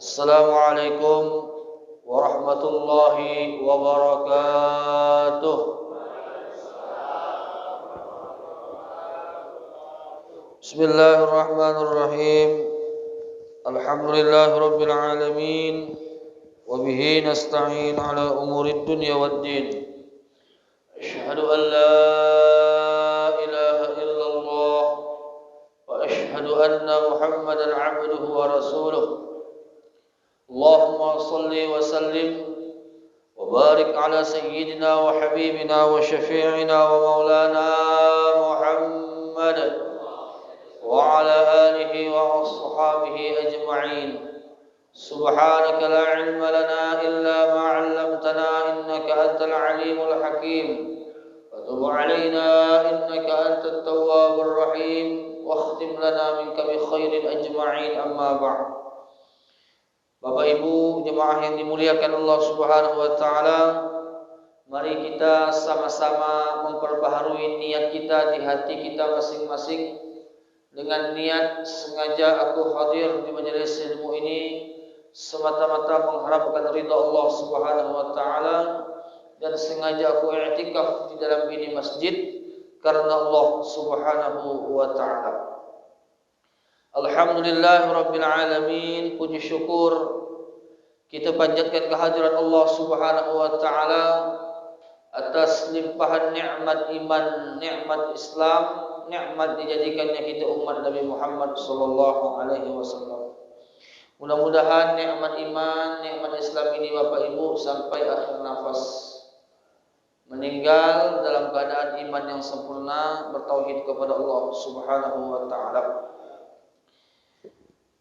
Assalamualaikum warahmatullahi wabarakatuh. Bismillahirrahmanirrahim. Alhamdulillahi rabbil alamin. Wa bihi nasta'in ala umurid dunya waddin. Asyhadu an la ilaha illallah wa asyhadu anna Muhammadan 'abduhu wa rasuluh. Allahumma salli wa sallim wa barik ala sayyidina wa habibina wa syafi'ina wa maulana Muhammad wa ala alihi wa ashabihi ajma'in. Subhanaka la ilma lana illa ma 'allamtana innaka antal alimul hakim. Wa tub 'alaina innaka antat tawwabur rahim. Wa khtim lana minka bi khairin ajma'in, amma ba'd. Bapak Ibu jemaah yang dimuliakan Allah Subhanahu wa taala, mari kita sama-sama memperbaharui niat kita di hati kita masing-masing dengan niat sengaja aku hadir di majelis ilmu ini semata-mata mengharapkan ridha Allah Subhanahu wa taala, dan sengaja aku i'tikaf di dalam ini masjid karena Allah Subhanahu wa taala. Alhamdulillah Rabbil Alamin. Puji syukur kita panjatkan kehadiran Allah Subhanahu wa ta'ala atas limpahan nikmat iman, nikmat Islam, nikmat dijadikannya kita umat Nabi Muhammad sallallahu alaihi wasallam. Mudah-mudahan nikmat iman, nikmat Islam ini Bapak Ibu sampai akhir nafas meninggal dalam keadaan iman yang sempurna, bertauhid kepada Allah Subhanahu wa ta'ala.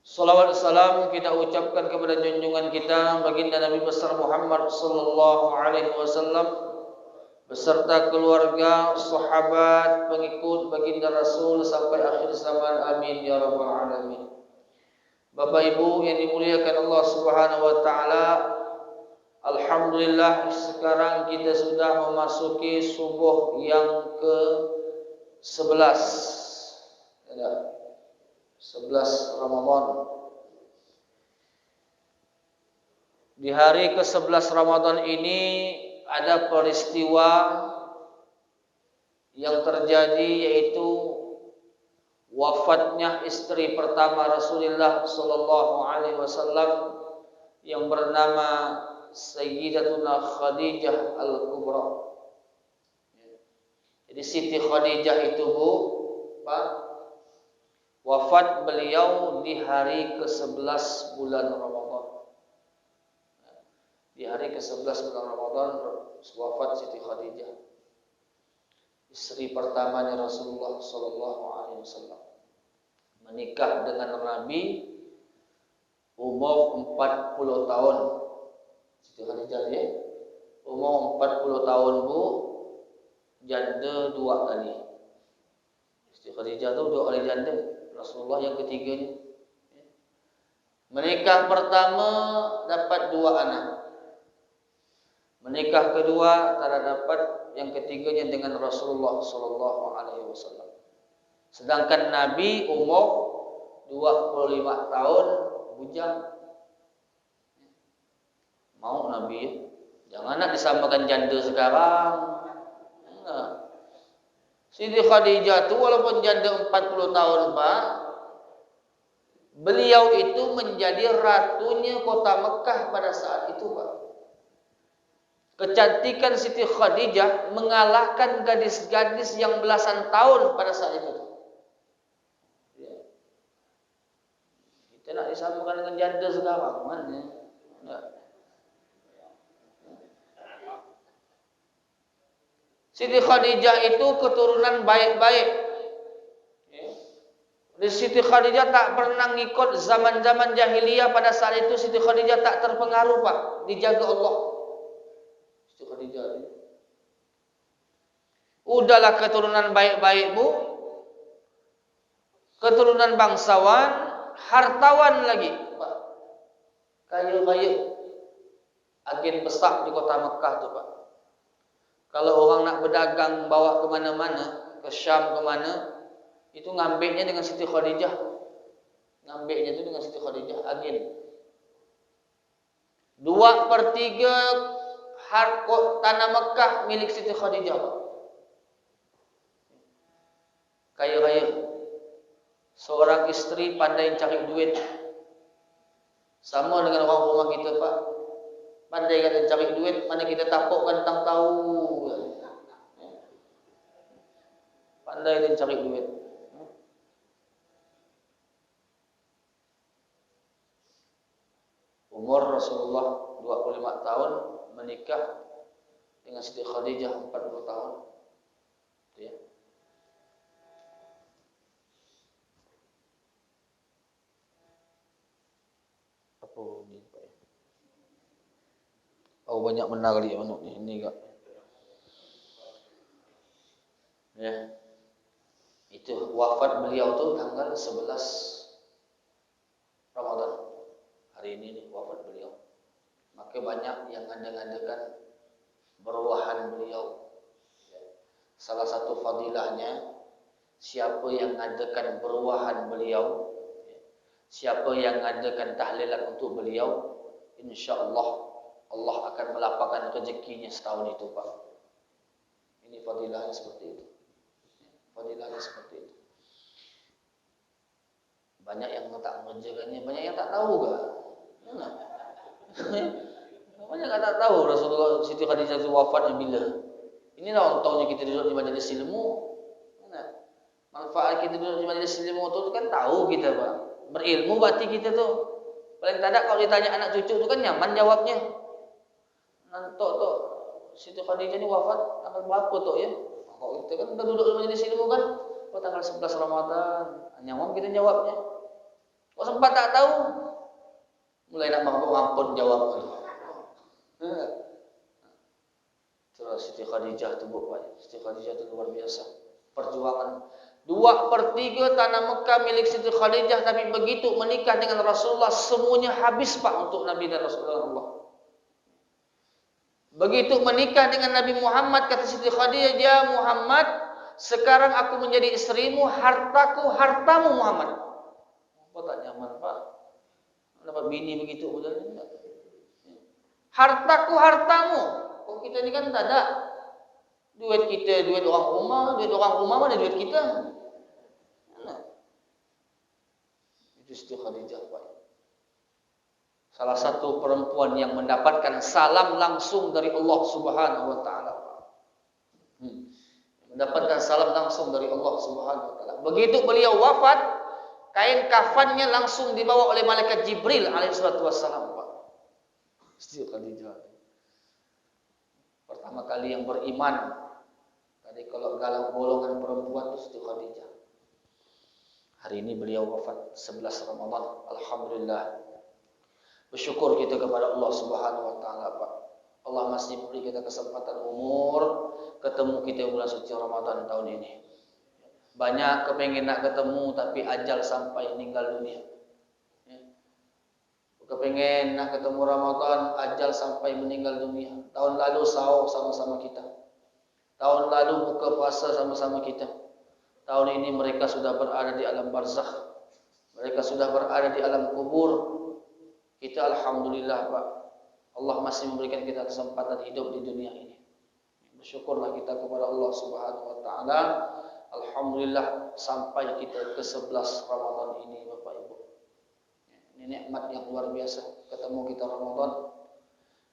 Salawat dan salam kita ucapkan kepada junjungan kita baginda Nabi besar Muhammad sallallahu alaihi wasallam beserta keluarga, sahabat, pengikut baginda Rasul sampai akhir zaman. Amin ya rabbal alamin. Bapak Ibu yang dimuliakan Allah Subhanahu wa taala, alhamdulillah sekarang kita sudah memasuki subuh yang ke-11. Ya. 11 Ramadan. Di hari ke-11 Ramadan ini ada peristiwa yang terjadi, yaitu wafatnya istri pertama Rasulullah sallallahu alaihi wasallam yang bernama Sayyidatuna Khadijah Al-Kubra. Jadi Siti Khadijah itu wafat beliau di hari ke-11 bulan Ramadan. Di hari ke-11 bulan Ramadan wafat Siti Khadijah, istri pertamanya Rasulullah sallallahu alaihi wasallam. Menikah dengan Nabi umur 40 tahun. Siti Khadijah ya, umur 40 tahun Bu, janda 2 kali. Siti Khadijah itu 2 kali janda. Rasulullah yang ketiganya. Menikah pertama dapat 2 anak. Menikah kedua tak dapat, yang ketiganya dengan Rasulullah sallallahu alaihi wasallam. Sedangkan Nabi umur 25 tahun bujang. Mau Nabi ya? Jangan nak disamakan janda sekarang. Enggak. Siti Khadijah itu walaupun janda 40 tahun Pak, beliau itu menjadi ratunya kota Mekah pada saat itu Pak. Kecantikan Siti Khadijah mengalahkan gadis-gadis yang belasan tahun pada saat itu. Kita nak disamakan dengan janda sekarang mana? Enggak. Siti Khadijah itu keturunan baik-baik. Siti Khadijah tak pernah ngikut zaman-zaman jahiliyah. Pada saat itu Siti Khadijah tak terpengaruh Pak, dijaga Allah. Siti Khadijah ini udahlah keturunan baik-baik Bu, keturunan bangsawan, hartawan lagi Pak, kaya-kaya, agen besar di kota Mekah tuh Pak. Kalau orang nak berdagang bawa ke mana-mana, ke Syam ke mana, itu ngambilnya dengan Siti Khadijah. Ngambilnya itu dengan Siti Khadijah, agen. 2/3 harta tanah Mekah milik Siti Khadijah, Pak. Kaya raya. Seorang istri pandai cari duit. Sama dengan orang rumah kita, Pak. Pandai kan cari duit, mana kita tapukkan tang tahu. Pandai dia cari duit. Umur Rasulullah 25 tahun, menikah dengan Siti Khadijah 40 tahun. Itu ya. Apa ni, Pak? Oh, banyak benar kali manuk ni. Ini enggak. Ya. Itu wafat beliau tu tanggal 11 Ramadan. Hari ini nih wafat beliau. Maka banyak yang ngada-ngadakan berwahan beliau. Salah satu fadilahnya, siapa yang ngadakan berwahan beliau, siapa yang ngadakan tahlilan untuk beliau, insya-Allah Allah akan melapangkan rezekinya setahun itu, Pak. Ini fadilahnya seperti itu. Fadilahnya seperti itu. Banyak yang tak mengerjakannya, banyak yang tak tahu kan? Banyak yang tak tahu Rasulullah Siti Khadijah itu wafatnya bila. Inilah untungnya kita duduk di majelis ilmu. Manfaat kita duduk di majelis ilmu itu kan tahu kita, Pak. Berilmu berarti kita tu paling tak ada kalau ditanya anak cucu tu kan nyaman jawabnya. Nantok tu Siti Khadijah ni wafat tanggal berapa tu ya? Kalau kita kan udah duduk di majelis ilmu kan, tanggal 11 Ramadan. Nyaman kita jawabnya. Kok sempat tak tahu? Mulai nak mengampun jawab. Terus Siti Khadijah tu Pak. Siti Khadijah tu luar biasa. Perjuangan 2/3 tanah Mekah milik Siti Khadijah, tapi begitu menikah dengan Rasulullah semuanya habis, Pak, untuk Nabi dan Rasulullah. Begitu menikah dengan Nabi Muhammad, kata Siti Khadijah, "Ya Muhammad, sekarang aku menjadi istrimu, hartaku hartamu Muhammad." Apa tak nyaman, Pak? Dapat bini begitu betul enggak? Hartaku hartamu. Kok kita ni kan tak ada duit kita, duit orang rumah mana duit kita? Itu Siti Khadijah, Pak. Salah satu perempuan yang mendapatkan salam langsung dari Allah Subhanahu wa taala. Mendapatkan salam langsung dari Allah Subhanahu wa taala. Begitu beliau wafat, kain kafannya langsung dibawa oleh malaikat Jibril alaihi salatu wassalam, Pak. Siti Khadijah. Pertama kali yang beriman. Tadi kalau galau golongan perempuan itu Siti Khadijah. Hari ini beliau wafat 11 Ramadan. Alhamdulillah. Bersyukur kita kepada Allah Subhanahu wa taala, Pak. Allah masih beri kita kesempatan umur ketemu kita bulan suci Ramadan tahun ini. Banyak kepengen nak ketemu tapi ajal sampai meninggal dunia. Kepengen nak ketemu Ramadan, ajal sampai meninggal dunia. Tahun lalu sahur sama-sama kita. Tahun lalu buka puasa sama-sama kita. Tahun ini mereka sudah berada di alam barzakh. Mereka sudah berada di alam kubur. Kita alhamdulillah, Pak. Allah masih memberikan kita kesempatan hidup di dunia ini. Bersyukurlah kita kepada Allah Subhanahu wa taala. Alhamdulillah sampai kita ke 11 Ramadan ini, Bapak Ibu. Ini nikmat yang luar biasa ketemu kita Ramadan.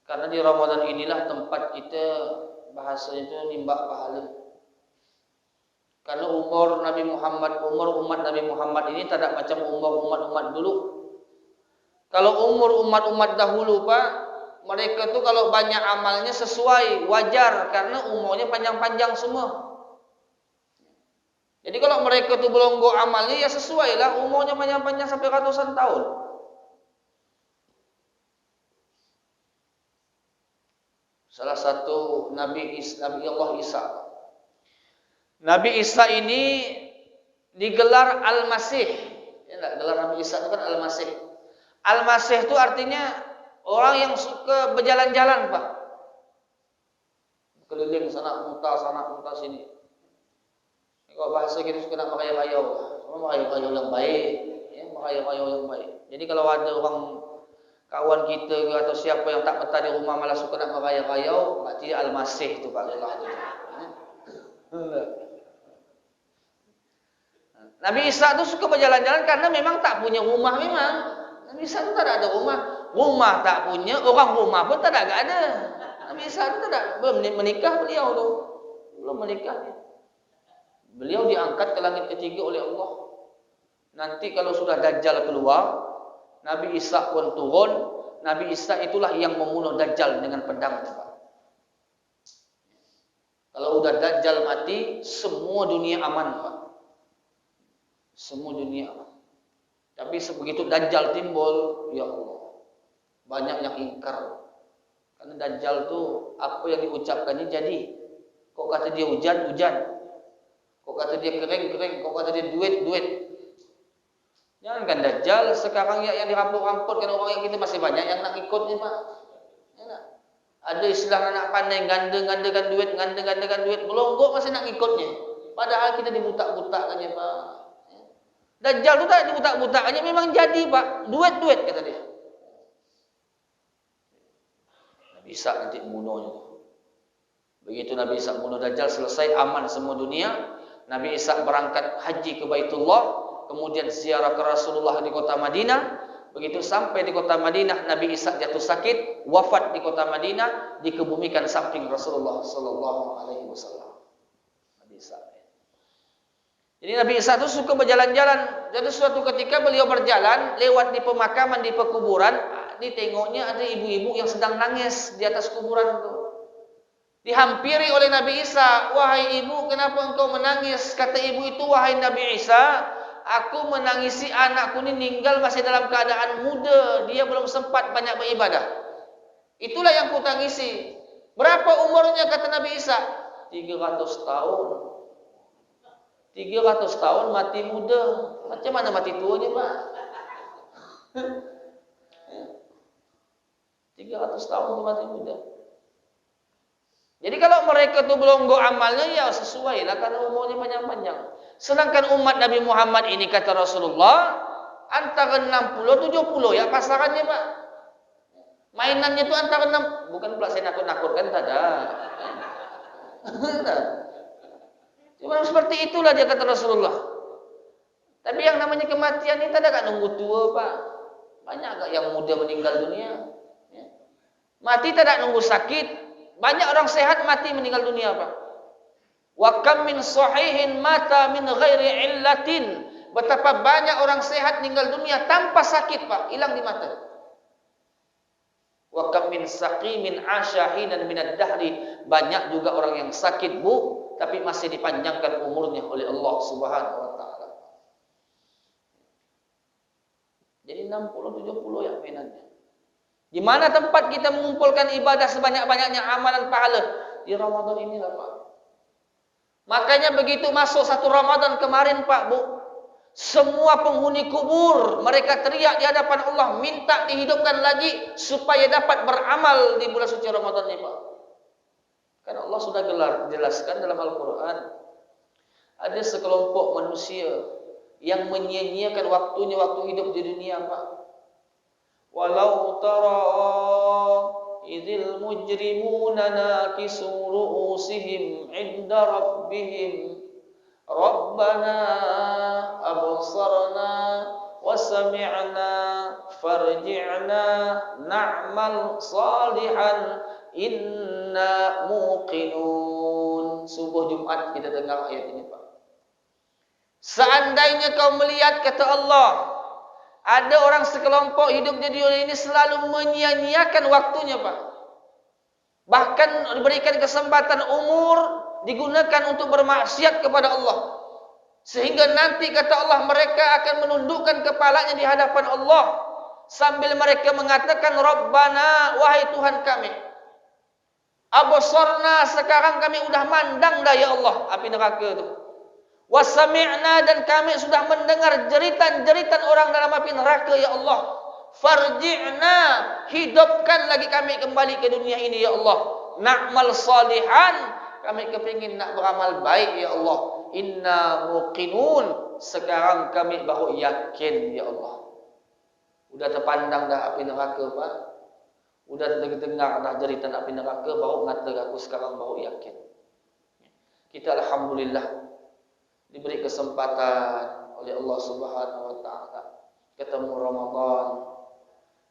Karena di Ramadan inilah tempat kita bahasanya itu nimbak pahala. Karena umur umat Nabi Muhammad ini tidak macam umur umat-umat dulu. Kalau umur umat-umat dahulu, Pak, mereka tu kalau banyak amalnya sesuai, wajar karena umurnya panjang-panjang semua. Jadi kalau mereka tu belum go amalnya ya sesuai lah, umurnya panjang-panjang sampai ratusan tahun. Salah satu Nabi Allah Isa. Nabi Isa ini digelar Al-Masih. Ya, gelar Nabi Isa itu kan Al-Masih. Al-Masih itu artinya orang yang suka berjalan-jalan, Pak. Keliling sana muntah sini. Kalau bahasa kita suka nak merayau-rayau yang baik, ya, merayau-rayau yang baik. Jadi kalau ada orang kawan kita ke atau siapa yang tak betah di rumah malah suka nak merayau-rayau, berarti Al-Masih tu Pak Allah tu. Nabi Isa tu suka berjalan-jalan karena memang tak punya rumah memang. Nabi Isa tu tak ada rumah. Rumah tak punya, orang rumah pun tak ada. Nabi Isa tu tak ada. Belum menikah beliau tu. Belum menikah dia. Beliau diangkat ke langit ketiga oleh Allah. Nanti kalau sudah Dajjal keluar, Nabi Isa pun turun. Nabi Isa itulah yang membunuh Dajjal dengan pedang. Kalau sudah Dajjal mati, semua dunia aman, Pak. Semua dunia aman. Tapi sebegitu Dajjal timbul, ya Allah, banyak yang ingkar. Karena Dajjal tu apa yang diucapkannya jadi. Kok kata dia hujan, hujan. Kok kata dia kering, kering. Kok kata dia duit, duit. Jangankan Dajjal, sekarang yang diramput-ramputkan orang yang kita masih banyak yang nak ikut ni, Pak. Ya, ada istilah anak pandai ganda-gandakan duit, ganda-gandakan duit, belonggok masih nak ikutnya. Padahal kita dibutak-butakkannya, Pak. Ya. Dajjal tu tak dibutak-butakkannya, memang jadi, Pak. Duit-duit kata dia. Nabi Isa nanti membunuhnya tu. Begitu Nabi Isa membunuh Dajjal, selesai, aman semua dunia. Nabi Isa berangkat haji ke Baitullah. Kemudian ziarah ke Rasulullah di kota Madinah. Begitu sampai di kota Madinah, Nabi Isa jatuh sakit, wafat di kota Madinah, dikebumikan samping Rasulullah sallallahu alaihi wasallam. Nabi Isa. Jadi Nabi Isa itu suka berjalan-jalan. Jadi suatu ketika beliau berjalan lewat di pemakaman, di pekuburan, ditengoknya ada ibu-ibu yang sedang nangis di atas kuburan itu. Dihampiri oleh Nabi Isa, "Wahai ibu, kenapa engkau menangis?" Kata ibu itu, "Wahai Nabi Isa, aku menangisi anakku ini meninggal masih dalam keadaan muda. Dia belum sempat banyak beribadah. Itulah yang ku tangisi." Berapa umurnya kata Nabi Isa? 300 tahun. 300 tahun mati muda. Macam mana mati tuanya, Pak? 300 tahun tu mati muda. Jadi kalau mereka tu belum amalnya, ya sesuai lah karena umurnya panjang-panjang. Sedangkan umat Nabi Muhammad ini kata Rasulullah antara 60 70 ya pasarannya, Pak. Mainannya tu antara 6, bukan pula saya nakut-nakutkan, tak ada. Cuma seperti itulah dia kata Rasulullah. Tapi yang namanya kematian ini tak ada kat nunggu tua, Pak. Banyak kat yang muda meninggal dunia. Mati tak ada nunggu sakit. Banyak orang sehat mati meninggal dunia, Pak. Wa kam min sahihin mata min ghairi illatin. Betapa banyak orang sehat meninggal dunia tanpa sakit, Pak, hilang di mata. Wa kam min saqimin asyahinan min ad-dahri. Banyak juga orang yang sakit, Bu, tapi masih dipanjangkan umurnya oleh Allah Subhanahu wa taala. Jadi 60 70 ya mainannya. Di mana tempat kita mengumpulkan ibadah sebanyak-banyaknya amalan pahala? Di Ramadan inilah, Pak. Makanya begitu masuk satu Ramadan kemarin, Pak, Bu, semua penghuni kubur mereka teriak di hadapan Allah, minta dihidupkan lagi supaya dapat beramal di bulan suci Ramadan ini, Pak. Karena Allah sudah jelaskan dalam Al-Quran, ada sekelompok manusia yang menyia-nyiakan waktunya waktu hidup di dunia, Pak. Walau tara idzil mujrimuna nakisu ru'usihim 'inda rabbihim Rabbana absarna wa sami'na farji'na na'mal salihan inna muqinun. Subuh Jumat kita dengar ayat ini, Pak. Seandainya kau melihat, kata Allah, ada orang sekelompok hidup di dunia ini selalu menyia-nyiakan waktunya, Pak. Bahkan diberikan kesempatan umur digunakan untuk bermaksiat kepada Allah. Sehingga nanti kata Allah mereka akan menundukkan kepalanya di hadapan Allah sambil mereka mengatakan, Rabbana, wahai Tuhan kami, absarna, sekarang kami sudah mandang dah ya Allah api neraka itu. Wasami'na, dan kami sudah mendengar jeritan-jeritan orang dalam api neraka ya Allah. Farji'na, hidupkan lagi kami kembali ke dunia ini ya Allah. Na'mal salihan, kami kepingin nak beramal baik ya Allah. Inna muqinun, sekarang kami baru yakin ya Allah. Udah terpandang dah api neraka, Pak. Udah dengar dah jeritan api neraka, baru ngata aku sekarang baru yakin. Kita alhamdulillah diberi kesempatan oleh Allah Subhanahu wa taala ketemu Ramadan.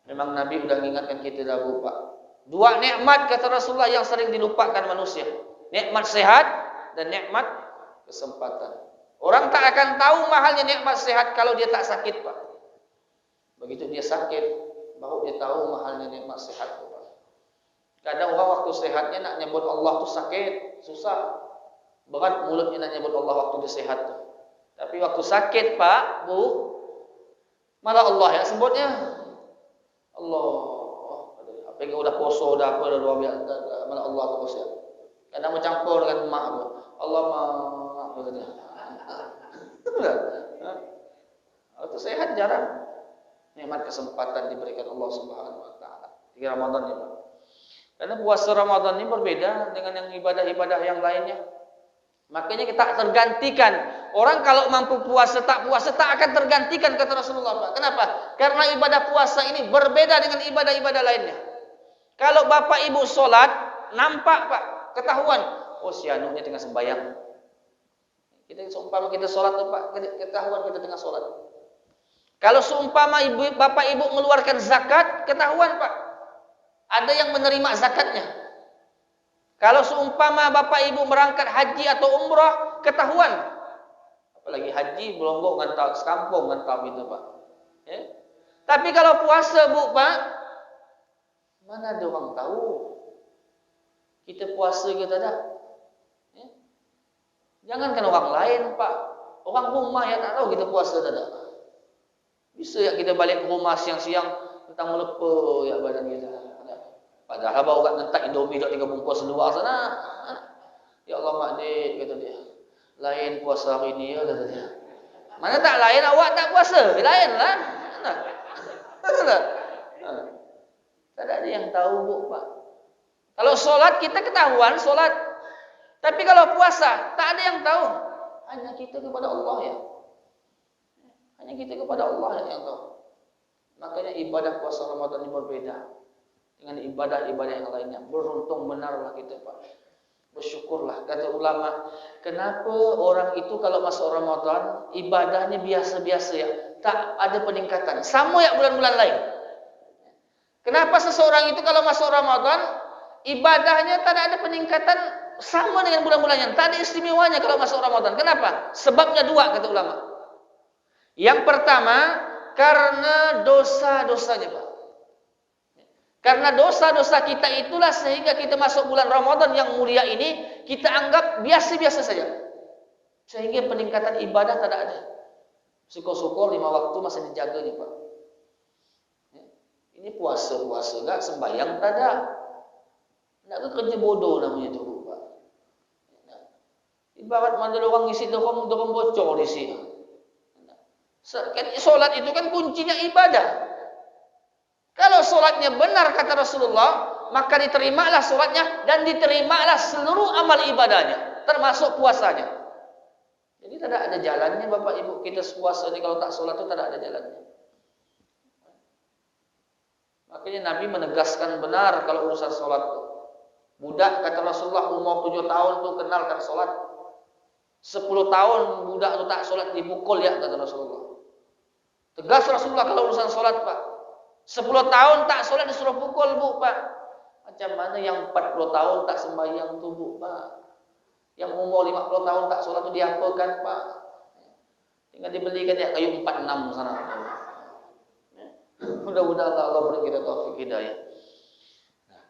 Memang Nabi udah mengingatkan kita dahulu, Pak. Dua nikmat kata Rasulullah yang sering dilupakan manusia. Nikmat sehat dan nikmat kesempatan. Orang tak akan tahu mahalnya nikmat sehat kalau dia tak sakit, Pak. Begitu dia sakit, baru dia tahu mahalnya nikmat sehat, Pak. Kadang orang waktu sehatnya nak nyebut Allah tu sakit, susah. Berat mulutnya nak nyebut Allah waktu dia sehat tu. Tapi waktu sakit, Pak, Bu, malah Allah yang sebutnya. Allah. Apa yang udah poso dah apa dah dua malah Allah tu poso. Kadang mencampur dengan mak tu. Allah mak kata dia. Waktu sehat jarang. Nikmat kesempatan diberikan Allah Subhanahu wa taala. Di Ramadan ni, Pak. Karena puasa Ramadan ini berbeda dengan yang ibadah-ibadah yang lainnya. Makanya kita tergantikan. Orang kalau mampu puasa tak akan tergantikan kata Rasulullah, Pak. Kenapa? Karena ibadah puasa ini berbeda dengan ibadah-ibadah lainnya. Kalau bapak ibu solat, nampak, Pak, ketahuan. Oh, si anu ni tengah sembahyang. Kita seumpama kita solat tu, Pak, ketahuan kita tengah solat. Kalau seumpama bapak ibu mengeluarkan zakat, ketahuan, Pak. Ada yang menerima zakatnya. Kalau seumpama bapak ibu berangkat haji atau umrah, ketahuan. Apalagi haji, belonggok ngantau sekampung ngantau gitu, Pak. Ya? Tapi kalau puasa, Bu, Pak, mana ada orang tahu kita puasa kita dah. Ya? Jangankan orang lain, Pak. Orang rumah yang tak tahu kita puasa dah. Bisa ya kita balik ke rumah siang-siang tentang melepuh ya badan kita. Padahal baru kat nentak Indomie dak 3 bungkus luar sana. Ya Allah mak dik kata dia. Lain puasa hari ni ya kata dia. Mana tak lain awak tak puasa? Lainlah. Tak ada yang tahu, Bu, Pak. Kalau solat kita ketahuan solat. Tapi kalau puasa tak ada yang tahu. Hanya kita kepada Allah ya. Hanya kita kepada Allah yang tahu. Makanya ibadah puasa Ramadan ini berbeda dengan ibadah-ibadah yang lainnya. Beruntung benarlah kita, Pak. Bersyukurlah. Kata ulama, kenapa orang itu kalau masuk Ramadan ibadahnya biasa-biasa ya, tak ada peningkatan. Sama ya bulan-bulan lain. Kenapa seseorang itu kalau masuk Ramadan ibadahnya tak ada peningkatan sama dengan bulan-bulan yang tak ada istimewanya kalau masuk Ramadan. Kenapa? Sebabnya dua kata ulama. Yang pertama, karena dosa-dosanya, Pak. Karena dosa-dosa kita itulah sehingga kita masuk bulan Ramadan yang mulia ini kita anggap biasa-biasa saja. Sehingga peningkatan ibadah tak ada. Syukur-syukur 5 waktu masih dijaga nih, Pak. Ini puasa-puasa enggak, sembahyang tak ada. Nak ke kerja bodoh namanya tu, Pak. Ibarat mana orang ngisi dorong bocor di sini. Solat itu kan kuncinya ibadah. Kalau solatnya benar kata Rasulullah, maka diterimalah solatnya dan diterimalah seluruh amal ibadahnya, termasuk puasanya. Jadi tidak ada jalannya Bapak Ibu kita puasa ini kalau tak solat itu tidak ada jalannya. Makanya Nabi menegaskan benar kalau urusan solat itu. Budak kata Rasulullah umur 7 tahun tu kenalkan solat. 10 tahun budak tu tak solat dipukul ya kata Rasulullah. Tegas Rasulullah kalau urusan solat, Pak. 10 tahun tak solat disuruh pukul, Bu, Pak. Macam mana yang 40 tahun tak sembahyang tu, Bu, Pak. Yang umur 50 tahun tak solat tu diapakan, Pak. Tinggal dibelikan ya kayu 46 sana. Mudah-mudahan Allah beri kita taufik hidayah. Nah,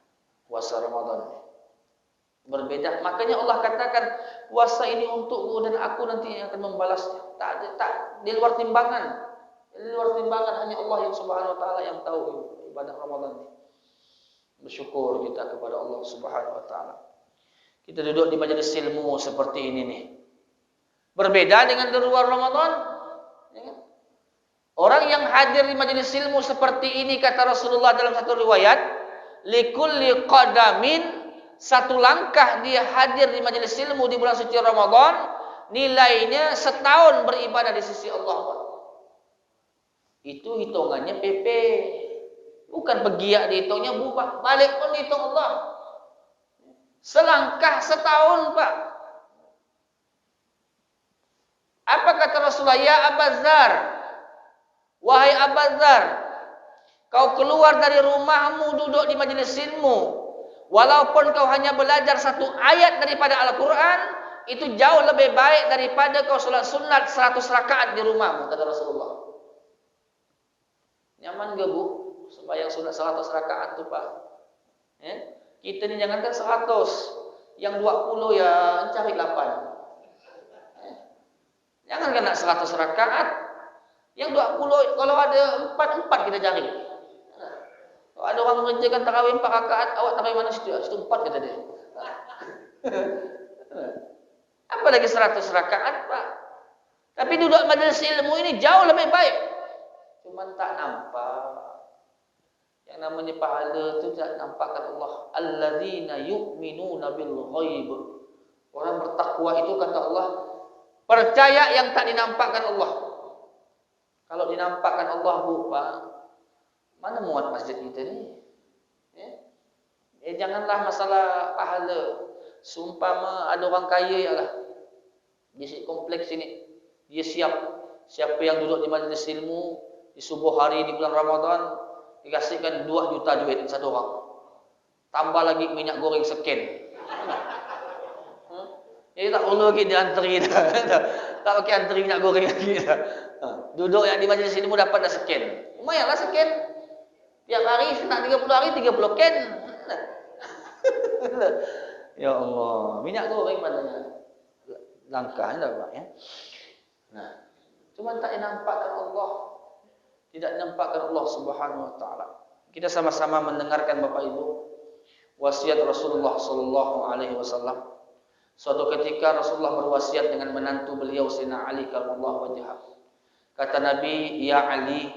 puasa Ramadan berbeda. Makanya Allah katakan puasa ini untukku dan aku nanti yang akan membalasnya. Tak di luar timbangan. Di luar timbangan hanya Allah yang Subhanahu wa taala yang tahu ibadah Ramadan ini. Bersyukur kita kepada Allah Subhanahu wa taala. Kita duduk di majelis ilmu seperti ini nih. Berbeda dengan di luar Ramadan. Ya kan? Orang yang hadir di majelis ilmu seperti ini kata Rasulullah dalam satu riwayat, likulli qadamin, satu langkah dia hadir di majelis ilmu di bulan suci Ramadan, nilainya setahun beribadah di sisi Allah. Itu hitungannya PP. Bukan bergiak dihitungnya, bubar. Balik pun dihitung Allah. Selangkah setahun, Pak. Apa kata Rasulullah? Ya Abazar, wahai Abazar, kau keluar dari rumahmu, duduk di majelis ilmu, walaupun kau hanya belajar satu ayat daripada Al-Quran, itu jauh lebih baik daripada kau sholat sunat 100 rakaat di rumahmu, kata Rasulullah. Nyaman gak, Bu? Sembahyang sunat 100 rakaat tuh, Pak. Kita ini jangankan 100, yang 20 ya cari 8. Jangan kena 100 rakaat, yang 20 kalau ada 4 kita cari. Kalau ada orang mengerjakan tarawih 4 rakaat, awak tarawih mana situ? Situ 4 kata dia. Apalagi 100 rakaat, Pak. Tapi duduk majelis ilmu ini jauh lebih baik. Cuman tak nampak. Yang namanya pahala itu tidak nampakkan Allah. Alladzina yu'minuna bil ghaib. Orang bertakwa itu kata Allah percaya yang tak dinampakkan Allah. Kalau dinampakkan Allah, Bu, Pak, mana muat masjid kita ni? Janganlah masalah pahala. Seumpama ada orang kaya ialah di kompleks ini, dia siapa yang duduk di majlis ilmu di subuh hari di bulan Ramadan dikasihkan 2 juta duit satu orang. Tambah lagi minyak goreng seken. Jadi tak perlu lagi diantri dah. Tak pakai antri minyak goreng lagi dah. Duduk yang di majlis ilmu dapat dah seken. Lumayanlah seken. Tiap hari nak 30 hari 30 ken. Ya Allah, minyak goreng padanya. Langkah dah, Pak, ya. Nah, cuma tak dinampakkan Allah. Tidak dinampakkan Allah Subhanahu wa taala. Kita sama-sama mendengarkan Bapak Ibu wasiat Rasulullah sallallahu alaihi wasallam. Suatu ketika Rasulullah berwasiat dengan menantu beliau Sayyidina Ali karramallahu wajhah. Kata Nabi, "Ya Ali,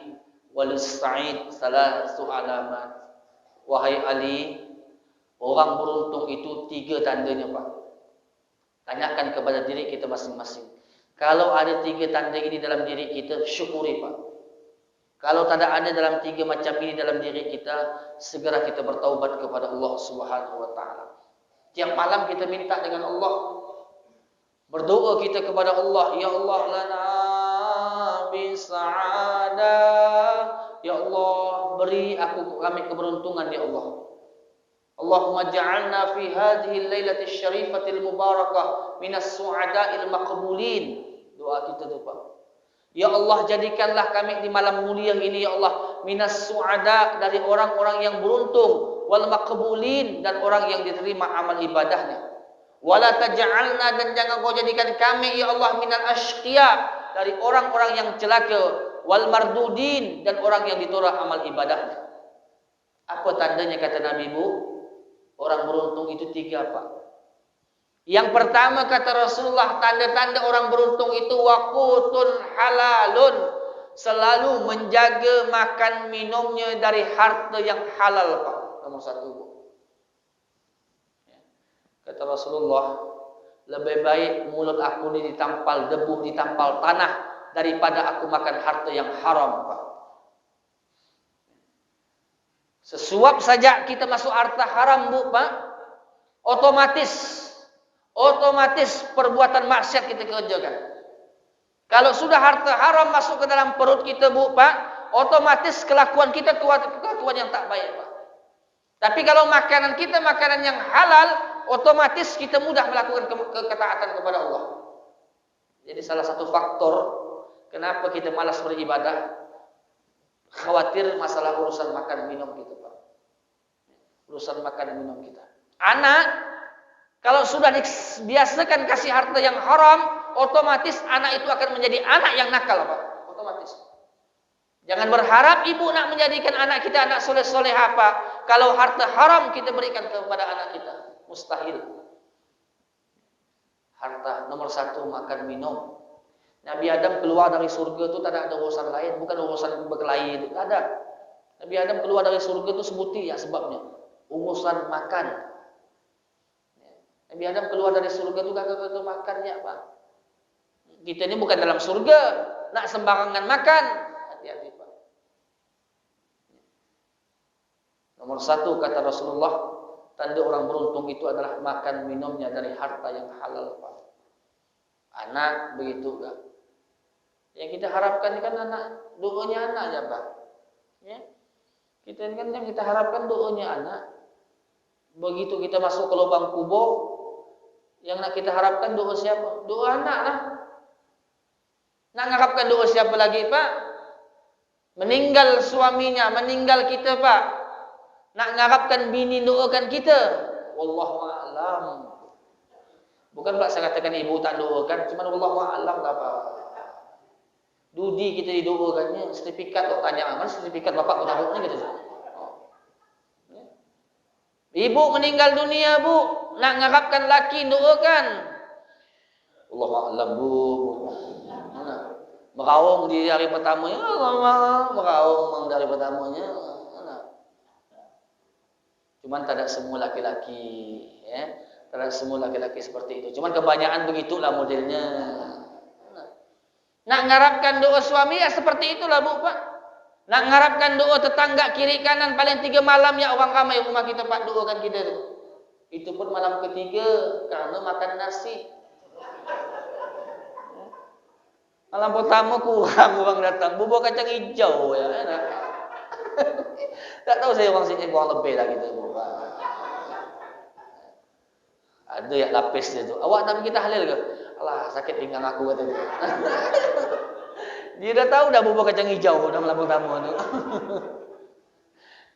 walis Sa'id salasu alamat." Wahai Ali, orang beruntung itu 3 tandanya, Pak. Tanyakan kepada diri kita masing-masing. Kalau ada 3 tanda ini dalam diri kita, syukuri, Pak. Kalau tidak ada dalam 3 macam ini dalam diri kita, segera kita bertaubat kepada Allah Subhanahu wa taala. Tiap malam kita minta dengan Allah. Berdoa kita kepada Allah, ya Allah lana bisa'ada. Ya Allah, beri kami keberuntungan ya Allah. Allahumma ja'alna fi hadhihi al-lailati asy-syarifatil mubarakah minas su'ada'il maqbulin. Doa kita tu, Pak. Ya Allah, jadikanlah kami di malam mulia ini ya Allah minas su'ada, dari orang-orang yang beruntung, wal maqbulin, dan orang yang diterima amal ibadahnya. Wala taj'alna, dan jangan kau jadikan kami ya Allah minal asyqiya, dari orang-orang yang celaka, wal mardudin, dan orang yang ditolak amal ibadahnya. Apa tandanya kata Nabi, Bu? Orang beruntung itu 3, Pak. Yang pertama kata Rasulullah, tanda-tanda orang beruntung itu waqutun halalun, selalu menjaga makan minumnya dari harta yang halal, Pak. Nomor 1, Bu. Kata Rasulullah, lebih baik mulut aku ini ditampal debu, ditampal tanah, daripada aku makan harta yang haram, Pak. Sesuap saja kita masuk harta haram, Bu, Pak, otomatis perbuatan maksiat kita kerjakan. Kalau sudah harta haram masuk ke dalam perut kita, Bu, Pak, otomatis kelakuan kita kelakuan yang tak baik, Pak. Tapi kalau makanan kita makanan yang halal, otomatis kita mudah melakukan ketaatan kepada Allah. Jadi salah satu faktor kenapa kita malas beribadah, khawatir masalah urusan makan minum kita, Pak. Urusan makan minum kita. Anak kalau sudah dibiasakan kasih harta yang haram, otomatis anak itu akan menjadi anak yang nakal, Pak. Otomatis. Jangan berharap ibu nak menjadikan anak kita anak soleh-solehah, Pak. Kalau harta haram kita berikan kepada anak kita, mustahil. Harta nomor 1 makan minum. Nabi Adam keluar dari surga itu tak ada urusan lain, bukan urusan berkelahi itu, tak ada. Nabi Adam keluar dari surga itu sebuti ya sebabnya, urusan makan. Nabi Adam keluar dari surga itu kagak makannya, Pak. Kita ini bukan dalam surga, nak sembarangan makan. Hati-hati, Pak. Nomor satu kata Rasulullah, tanda orang beruntung itu adalah makan minumnya dari harta yang halal, Pak. Anak begitu kan. Yang kita harapkan kan anak, doanya anak ya, Pak. Ya. Kita kan yang kita harapkan doanya anak. Begitu kita masuk ke lubang kubur, yang nak kita harapkan doa siapa? Doa anak lah. Nak mengharapkan doa siapa lagi, Pak? Meninggal suaminya, meninggal kita, Pak. Nak mengharapkan bini doakan kita. Wallahu a'lam. Bukan Pak saya katakan ibu tak doakan, cuma wallahu a'lam lah, Pak. Dudi kita didoakannya, sertifikat kok tanya, mana sertifikat bapak punya gitu. Ibu meninggal dunia, Bu. Nak mengharapkan laki doakan. Wallahu a'lam, Bu. Meraung di hari pertamanya, meraung dari pertamanya. Cuman tidak semua laki-laki, ya. Tidak semua laki-laki seperti itu. Cuman kebanyakan begitulah modelnya. Nak mengharapkan doa suami ya seperti itulah, Bu, Pak. Nak mengharapkan doa tetangga kiri kanan paling 3 malam ya orang ramai rumah kita, Pak, doakan kita tu. Itu pun malam ketiga karena makan nasi. Malam pertama kurang orang datang, bubur kacang hijau ya, enak. Tak tahu saya orang sini kurang lebih lah kita, Bu. Ada yang lapis dia tu. Awak nak kita halal ke? Alah, sakit pinggang aku kata dia. Dia dah tahu dah bubur kacang hijau dah malam pertama tu.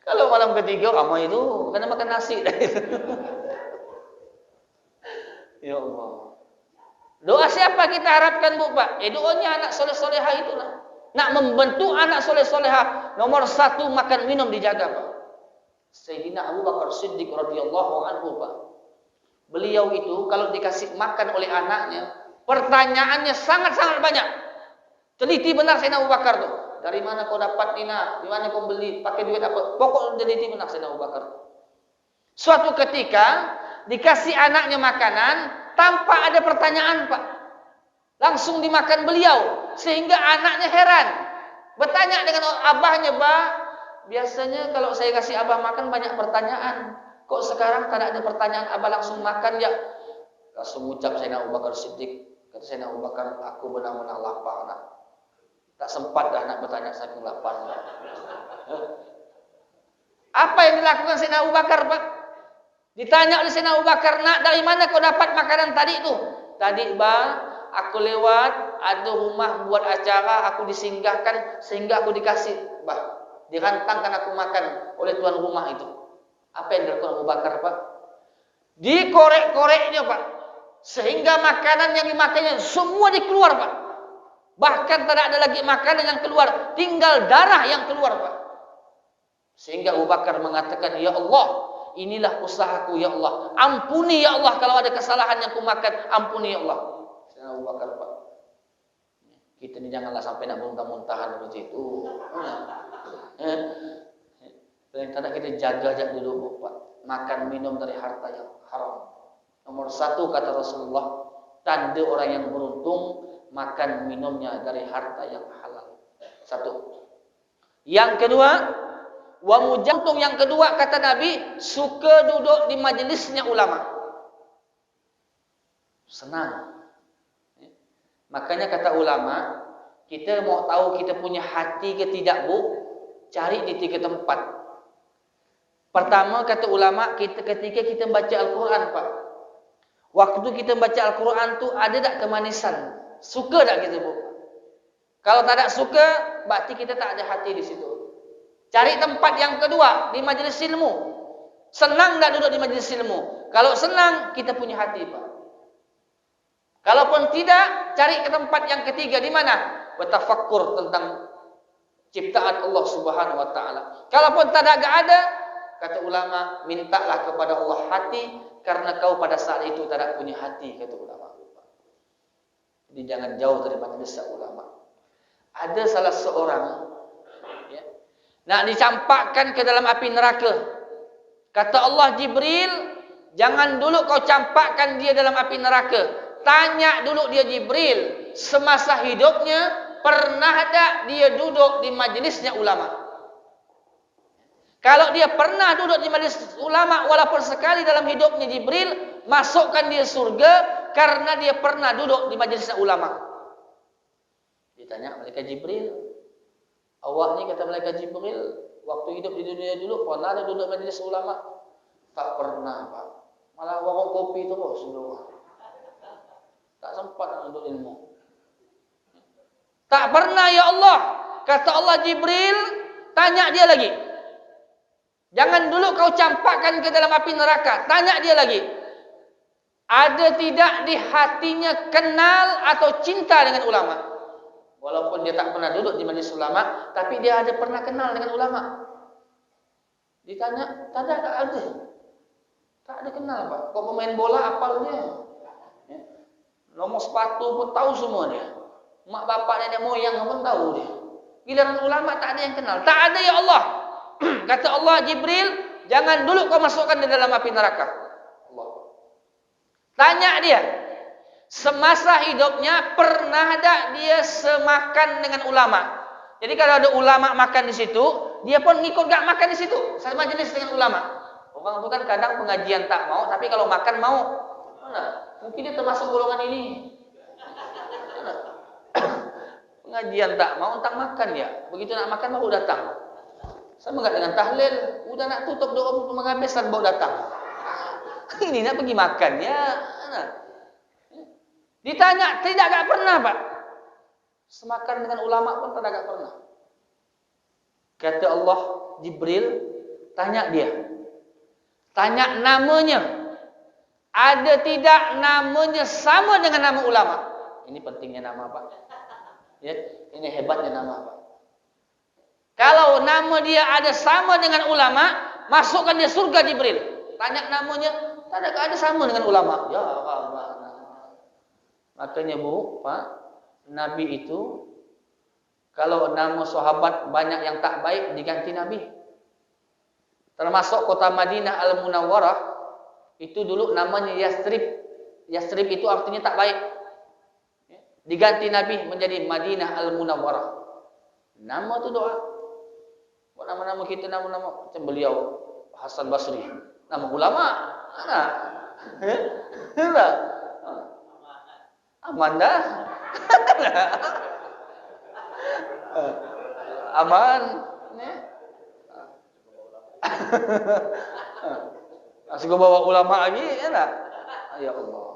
Kalau malam ketiga ramai itu kena makan nasi dah. Ya Allah. Doa siapa kita harapkan, Bu, Pak? Doanya anak soleh-solehah itulah. Nak membentuk anak soleh-solehah, nomor 1 makan minum dijaga, Pak. Sayyidina Abu Bakar Siddiq radhiyallahu anhu, Pak. Beliau itu kalau dikasih makan oleh anaknya, pertanyaannya sangat-sangat banyak. Teliti benar Sayyidina Abu Bakar tuh. Dari mana kau dapat ni nak? Di mana kau beli? Pakai duit apa? Pokok teliti benar Sayyidina Abu Bakar. Suatu ketika dikasih anaknya makanan tanpa ada pertanyaan, Pak. Langsung dimakan beliau sehingga anaknya heran. Bertanya dengan abahnya, "Bah, biasanya kalau saya kasih abah makan banyak pertanyaan. Kok sekarang tak ada pertanyaan, abah langsung makan ya?" Langsung ucap Sayyidina Abu Bakar Siddiq. Kata Sayyidina Abu Bakar, "Aku benar-benar lapar, nak. Tak sempat dah nak bertanya saking lapar." Apa yang dilakukan Sayyidina Abu Bakar, Pak? Ditanya oleh Sayyidina Abu Bakar, "Nak, dari mana kau dapat makanan tadi tu?" "Tadi, Bah, aku lewat, ada rumah buat acara, aku disinggahkan sehingga aku dikasih, Bah. Dirantangkan aku makan oleh tuan rumah itu." Apa yang dilakukan Abu Bakar, Pak? Dikorek-koreknya, Pak. Sehingga makanan yang dimakannya semua dikeluar, Pak. Bahkan tidak ada lagi makanan yang keluar, tinggal darah yang keluar, Pak. Sehingga Abu Bakar mengatakan, "Ya Allah, inilah usahaku, ya Allah. Ampuni ya Allah kalau ada kesalahan yang aku makan, ampuni ya Allah." Sehingga Abu Bakar, Pak. Kita ni janganlah sampai nak muntah-muntahan seperti itu. Dan tidak kita jaga dulu, Pak. Makan minum dari harta yang haram. Nomor 1 kata Rasulullah, tanda orang yang beruntung makan minumnya dari harta yang halal. 1. Yang kedua, wa mujantung, yang kedua kata Nabi, suka duduk di majlisnya ulama. Senang. Makanya kata ulama, kita mau tahu kita punya hati ke tidak, Bu, cari di 3 tempat. Pertama kata ulama, kita ketika kita baca Al-Quran, Pak. Waktu kita baca Al-Quran tu ada tak kemanisan? Suka tak kita, Bu? Kalau tak ada suka, berarti kita tak ada hati di situ. Cari tempat yang kedua, di majlis ilmu. Senang tak duduk di majlis ilmu? Kalau senang, kita punya hati, Pak. Kalaupun tidak, cari ke tempat yang ketiga. Di mana? Bertafakkur tentang ciptaan Allah Subhanahu Wa Taala. Kalaupun tak ada, kata ulama, mintalah kepada Allah hati, karena kau pada saat itu tidak punya hati, kata ulama. Jadi jangan jauh dari majlis ulama. Ada salah seorang, ya, nak dicampakkan ke dalam api neraka. Kata Allah, Jibril, jangan dulu kau campakkan dia dalam api neraka. Tanya dulu dia, Jibril, semasa hidupnya pernah tak dia duduk di majlisnya ulama? Kalau dia pernah duduk di majlis ulama walaupun sekali dalam hidupnya, Jibril masukkan dia surga karena dia pernah duduk di majlis ulama. Ditanya malaikat Jibril, awaknya, kata malaikat Jibril, waktu hidup di dunia dulu pernah ada duduk majlis ulama? Tak pernah, Pak. Malah warung kopi terus dulu. Tak sempat untuk ilmu. Tak pernah, ya Allah. Kata Allah, Jibril, tanya dia lagi. Jangan dulu kau campakkan ke dalam api neraka. Tanya dia lagi. Ada tidak di hatinya kenal atau cinta dengan ulama? Walaupun dia tak pernah duduk di majlis ulama, tapi dia ada pernah kenal dengan ulama. Ditanya, tak ada. Tak ada kenal, Pak. Kok pemain bola apal dia? Nomor sepatu pun tahu semua dia. Mak bapak nenek moyang pun tahu dia. Giliran ulama tak ada yang kenal. Tak ada, ya Allah. Kata Allah, Jibril, jangan dulu kau masukkan di dalam api neraka. Allah. Tanya dia, semasa hidupnya pernah tak dia semakan dengan ulama? Jadi kalau ada ulama makan di situ, dia pun ngikut gak makan di situ, sama jenis dengan ulama. Orang itu kan kadang pengajian tak mau, tapi kalau makan mau. Mana? Mungkin dia termasuk golongan ini. Mana? Pengajian tak mau, tak makan ya. Begitu nak makan baru datang. Sama enggak dengan tahlil, udah nak tutup doa untuk menghabiskan baru datang. Ini nak pergi makan ya. Ditanya, tidak enggak pernah, Pak. Semakan dengan ulama pun tidak enggak pernah. Kata Allah, Jibril, tanya dia. Tanya namanya. Ada tidak namanya sama dengan nama ulama? Ini pentingnya nama, Pak. Ya, ini hebatnya nama, Pak. Kalau nama dia ada sama dengan ulama, masukkan dia surga, Jibril. Tanya namanya, tak ada sama dengan ulama. Ya Allah. Makanya Bu, Pak, Nabi itu kalau nama sahabat banyak yang tak baik diganti Nabi. Termasuk kota Madinah Al-Munawwarah, itu dulu namanya Yastrib. Yastrib itu artinya tak baik. Diganti Nabi menjadi Madinah Al-Munawwarah. Nama itu doa. Buat nama-nama kita, nama-nama macam beliau Hasan Basri, nama ulama, mana? Enggak. Aman dah. Aman. Masih gua bawa ulama lagi, enggak? Ya Allah.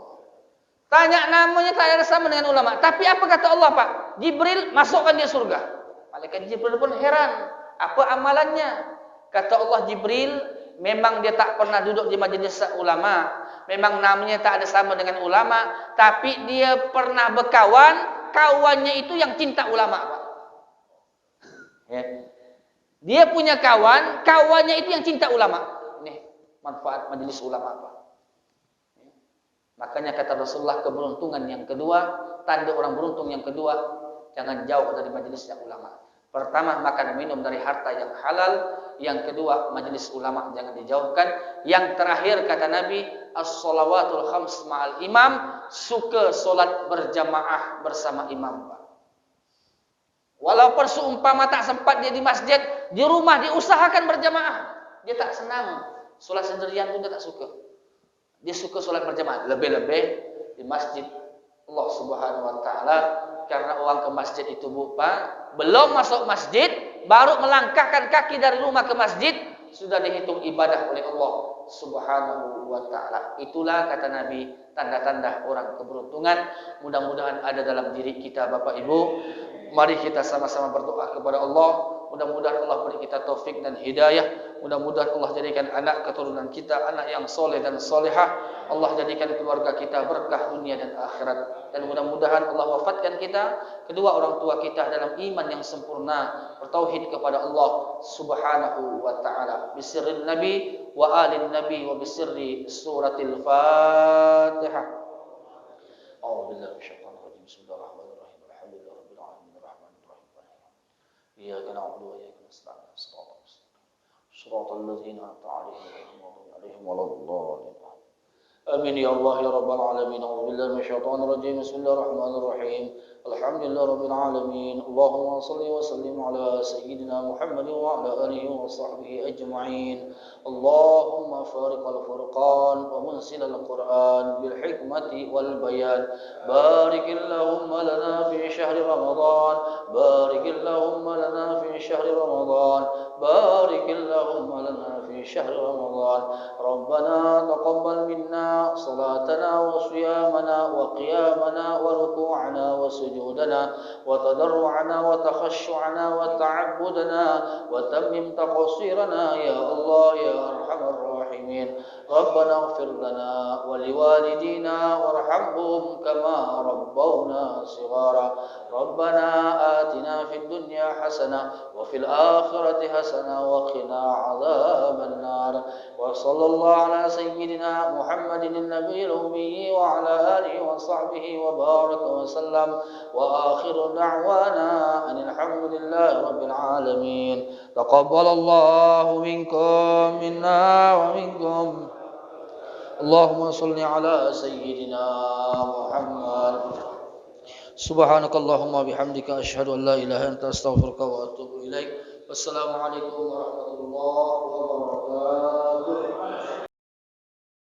Tanya namanya tak ada sama dengan ulama. Tapi apa kata Allah, Pak? Jibril masukkan dia surga. Malaikat Jibril pun heran. Apa amalannya? Kata Allah, Jibril, memang dia tak pernah duduk di majelis ulama. Memang namanya tak ada sama dengan ulama. Tapi dia pernah berkawan. Kawannya itu yang cinta ulama, Pak. Ya. Dia punya kawan. Kawannya itu yang cinta ulama. Ini manfaat majelis ulama, Pak. Ya. Makanya kata Rasulullah, keberuntungan yang kedua, tanda orang beruntung yang kedua, jangan jauh dari majelisnya ulama. Pertama, makan minum dari harta yang halal. Yang kedua, majelis ulama jangan dijauhkan. Yang terakhir kata Nabi, as-shalawatul khams ma'al imam, suka solat berjamaah bersama imam, Pak. Walaupun seumpama tak sempat dia di masjid, di rumah diusahakan berjamaah. Dia tak senang solat sendirian pun dia tak suka. Dia suka solat berjamaah, lebih-lebih di masjid Allah Subhanahu wa taala. Karena orang ke masjid itu, Bu, Pak, belum masuk masjid, baru melangkahkan kaki dari rumah ke masjid, sudah dihitung ibadah oleh Allah Subhanahu wa taala. Itulah kata Nabi, tanda-tanda orang keberuntungan. Mudah-mudahan ada dalam diri kita, Bapak Ibu. Mari kita sama-sama berdoa kepada Allah. Mudah-mudahan Allah beri kita taufik dan hidayah. Mudah-mudahan Allah jadikan anak keturunan kita anak yang soleh dan solehah. Allah jadikan keluarga kita berkah dunia dan akhirat. Dan mudah-mudahan Allah wafatkan kita, kedua orang tua kita dalam iman yang sempurna, bertauhid kepada Allah Subhanahu wa taala. Bisirrin Nabi wa alin Nabi wa bisirri suratil Fatihah. A'udzubillahi minasyaitonir rajim. Bismillahirrahmanirrahim. Alhamdulillahirabbil alamin arrahmanir rahim. Iyyaka na'budu wa iyyaka nasta'in. Shiratal ladzina an'amta 'alaihim ghairil maghdubi 'alaihim waladdallin. آمين يا الله يا رب العالمين. أعوذ بالله من الشيطان الرجيم. بسم الله الرحمن الرحيم. الحمد لله رب العالمين. اللهم صل وسلم على سيدنا محمد وعلى آله وصحبه أجمعين. اللهم فارق الفرقان ومنزل القرآن بالحكمة والبيان، بارك اللهم لنا في شهر رمضان، بارك اللهم لنا في شهر رمضان، بارك اللهم لنا في شهر رمضان. ربنا تقبل منا صلاتنا وصيامنا وقيامنا وركوعنا وسجودنا وتضرعنا وتخشعنا وتعبدنا، وتمم تقصيرنا يا الله يا أرحم الراحمين. ربنا اغفر لنا ولوالدينا وارحمهم كما ربونا صغارا. ربنا آتنا في الدنيا حسنة وفي الآخرة حسنة وقنا عذاب النار. وصلى الله على سيدنا محمد النبي الأمي وعلى آله وصحبه وبارك وسلم. وآخر دعوانا أن الحمد لله رب العالمين. تقبل الله منكم منا ومنكم. اللهم صل على سيدنا محمد. سبحانك اللهم وبحمدك أشهد أن لا إله إلا أنت أستغفرك وأتوب إليك. والسلام عليكم ورحمة الله وبركاته.